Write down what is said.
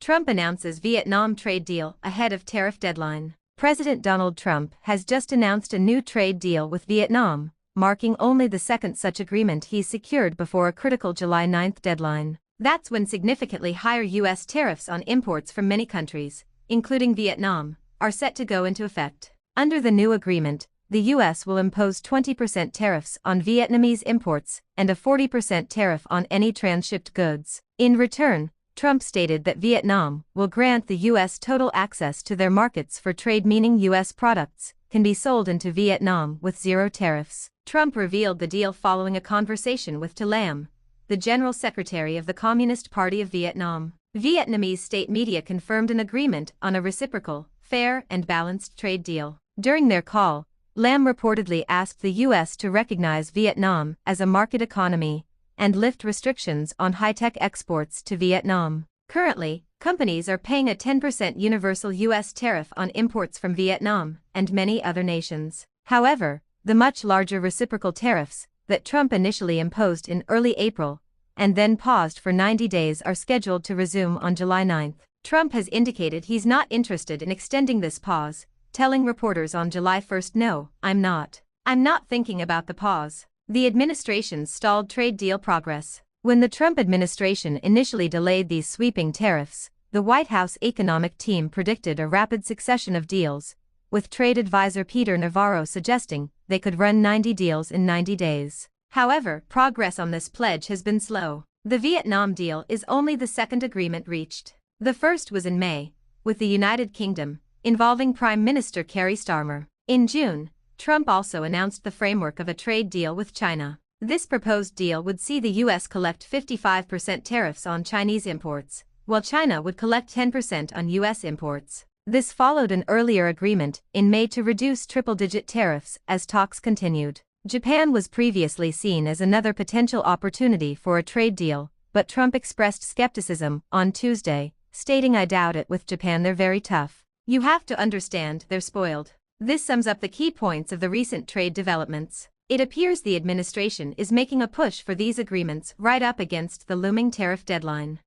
Trump announces Vietnam trade deal ahead of tariff deadline. President Donald Trump has just announced a new trade deal with Vietnam, marking only the second such agreement he's secured before a critical July 9 deadline. That's when significantly higher U.S. tariffs on imports from many countries, including Vietnam, are set to go into effect. Under the new agreement, the U.S. will impose 20% tariffs on Vietnamese imports and a 40% tariff on any transshipped goods. In return, Trump stated that Vietnam will grant the U.S. total access to their markets for trade, meaning U.S. products can be sold into Vietnam with zero tariffs. Trump revealed the deal following a conversation with To Lam, the General Secretary of the Communist Party of Vietnam. Vietnamese state media confirmed an agreement on a reciprocal, fair and balanced trade deal. During their call, Lam reportedly asked the U.S. to recognize Vietnam as a market economy and lift restrictions on high-tech exports to Vietnam. Currently, companies are paying a 10% universal U.S. tariff on imports from Vietnam and many other nations. However, the much larger reciprocal tariffs that Trump initially imposed in early April and then paused for 90 days are scheduled to resume on July 9. Trump has indicated he's not interested in extending this pause, telling reporters on July 1, "No, I'm not. I'm not thinking about the pause." The administration's stalled trade deal progress. When the Trump administration initially delayed these sweeping tariffs, the White House economic team predicted a rapid succession of deals, with trade advisor Peter Navarro suggesting they could run 90 deals in 90 days. However, progress on this pledge has been slow. The Vietnam deal is only the second agreement reached. The first was in May, with the United Kingdom, involving Prime Minister Keir Starmer. In June, Trump also announced the framework of a trade deal with China. This proposed deal would see the U.S. collect 55% tariffs on Chinese imports, while China would collect 10% on U.S. imports. This followed an earlier agreement in May to reduce triple-digit tariffs as talks continued. Japan was previously seen as another potential opportunity for a trade deal, but Trump expressed skepticism on Tuesday, stating, "I doubt it with Japan, they're very tough. You have to understand, they're spoiled." This sums up the key points of the recent trade developments. It appears the administration is making a push for these agreements right up against the looming tariff deadline.